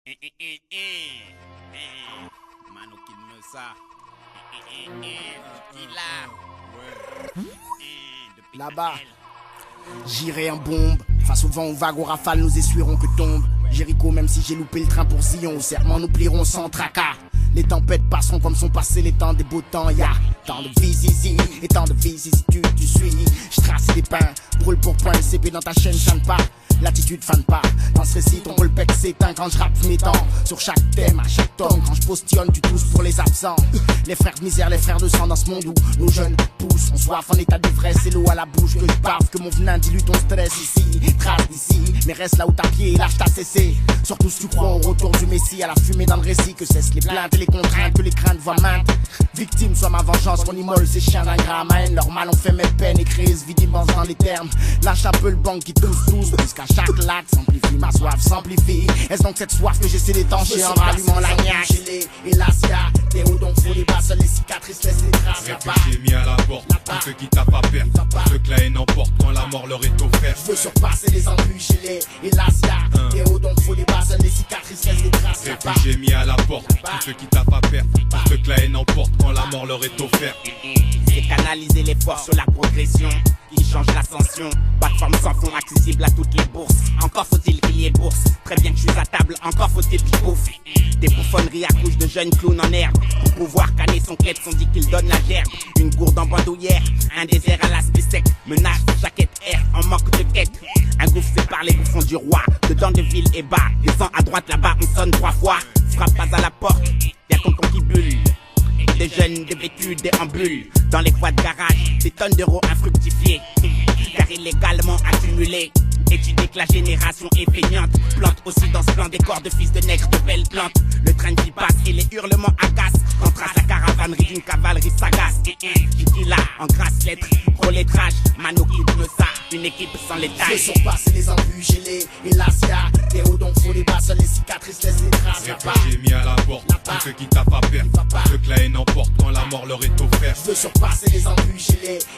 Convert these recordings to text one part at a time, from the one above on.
Mano Kid ça. Là-bas, j'irai en bombe. Face au vent, aux vagues, aux rafales, nous essuierons que tombe Jéricho, même si j'ai loupé le train pour Sion. Au serment, nous plierons sans tracas. Les tempêtes passeront comme sont passés les temps des beaux temps. Y'a tant de vie ici, et tant de vie si tu suis. Je trace des pains, brûle pour point, le CP dans ta chaîne, chante pas. L'attitude fan pas, dans ce récit ton rôle pec s'éteint quand je rappe mes temps. Sur chaque thème, à chaque tome, quand je postillonne tu tousses pour les absents. Les frères de misère, les frères de sang dans ce monde où nos jeunes poussent. On soif en état d'ivresse, c'est l'eau à la bouche que je bave. Que mon venin dilue ton stress ici, trace d'ici. Mais reste là où t'as pied, lâche ta cessé. Surtout si tu crois au retour du messie, à la fumée dans le récit. Que cessent les plaintes et les contraintes, que les craintes voient maintes. Victime soit ma vengeance, mon immole ces chiens d'un grain. Ma haine, leur mal ont fait mes peines et crise, vie d'immense dans les termes. Lâche un peu le banc qui tousse tous, puisqu'à chaque lac s'amplifie, ma soif s'amplifie. Est-ce donc cette soif que j'essaie d'étancher en rallumant la niaque? Et là, y'a des hauts donc faut les bas, seules les cicatrices laissent les traces. Réfugiés mis à la porte, tous ceux qui tapent à perte, ceux que la haine emporte quand la mort leur est offerte. Je veux surpasser les embûches et là, y'a des hauts donc faut les bas, seules les cicatrices laissent les traces. Réfugiés mis à la porte, tous ceux qui tapent à perte, ceux que la haine emporte quand la mort leur est offerte. C'est canaliser l'effort sur la progression qui change l'ascension. Plateforme sans fond accessible à toutes les bourses. Encore faut-il qu'il y ait bourse. Très bien que je suis à table, encore faut-il qu'il bouffe. Des bouffonneries à couche de jeunes clowns en herbe. Pour pouvoir canner son clète, on dit qu'il donne la gerbe. Une gourde en bandoulière, un désert à l'aspect sec. Menace, jaquette, air, en manque de quête. Un gouffre sépare les bouffons du roi. Dedans de ville et bas, descend à droite là-bas, on sonne 3 fois. Frappe pas à la porte, y'a tonton qui bulle. Des jeunes dévêtus déambulent dans les voies de garage, des tonnes d'euros infructifiés, car illégalement accumulés. Étudier que la génération est feignante, plante aussi dans ce plan des corps de fils de nègres de belles plantes. Le train qui passe et les hurlements agacent, quand trace la caravanerie d'une cavalerie sagace. Qui là, en grasse lettre, relettrage, Mano Kid ça, une équipe sans les tailles. Je veux surpasser les embûches et là, y'a des hauts donc faut les bas, seules les cicatrices laissent les traces. Réfugiés mis à la porte, tous ceux qui tapent à perte, ceux que la haine emporte quand la mort leur est offerte. Je veux surpasser les embûches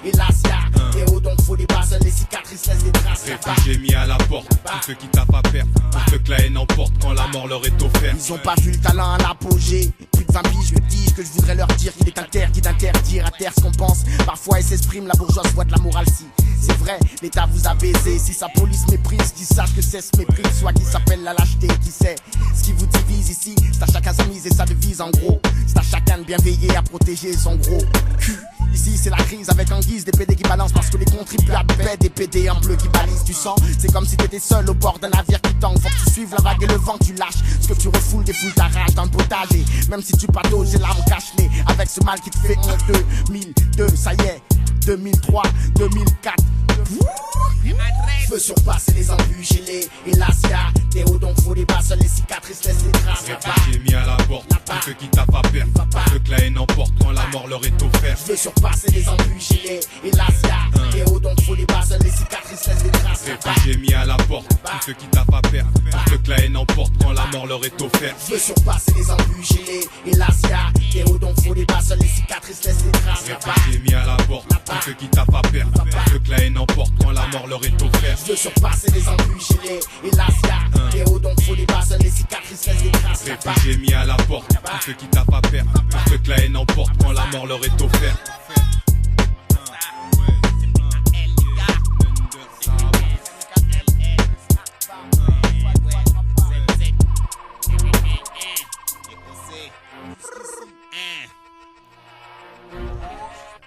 et là, y'a des hauts donc faut les bas, seules les cicatrices laissent les traces. Réfugiés mis à la porte, tous ceux qui tapent à perte, ceux que la haine emporte quand la mort leur est offerte. Ils ont pas vu le talent à l'apogée. Plus de 20 piges me disent que je voudrais leur dire qu'il est interdit d'interdire à terre ce qu'on pense. Parfois elle s'exprime, la bourgeoise voit de la morale si. C'est vrai, l'État vous a baisé. Si sa police méprise, qu'ils sachent que c'est ce mépris. Soit qui s'appelle la lâcheté, qui sait ce qui vous divise ici. C'est à chacun sa mise et sa devise en gros. C'est à chacun de bien veiller à protéger son gros cul. Ici c'est la crise avec en guise des PD qui balancent parce que les contribuables paient des PD en bleu qui balisent. Tu sens, c'est comme si t'étais seul au bord d'un navire qui tangue. Faut que tu suives la vague et le vent, tu lâches. Ce que tu refoules défoule ta rage dans le potage. Et même si tu patauges, j'ai l'arme cache-nez avec ce mal qui te fait en 2002, ça y est, 2003, 2004. Je veux surpasser les embûches et là, y'a des hauts donc faut les bas, seules les cicatrices laissent les traces. Réfugiés mis à la porte, tous ceux qui tapent à perte, ceux que la haine emporte quand la mort leur est offerte. Je veux surpasser les embûches et là, y'a des hauts donc faut les bas, seules les cicatrices laissent les traces. Réfugiés mis à la porte, tous ceux qui tapent à perte, ceux que la haine emporte quand la mort leur est offerte. Je veux surpasser les embûches et là, y'a des hauts donc faut les bas, seules les cicatrices laissent les traces. Réfugiés mis à la porte, tous ceux qui tapent à perte, ceux que la haine emporte quand la mort leur est offerte. Je veux surpasser les embûches et là, y'a des hauts donc faut les bas, seules les cicatrices laissent les traces. Réfugiés mis à la porte, tous ceux qui tapent à perte, ceux que la haine emporte quand la mort leur est offerte.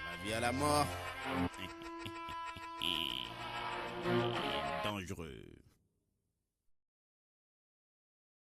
La vie à la mort. Dangereux.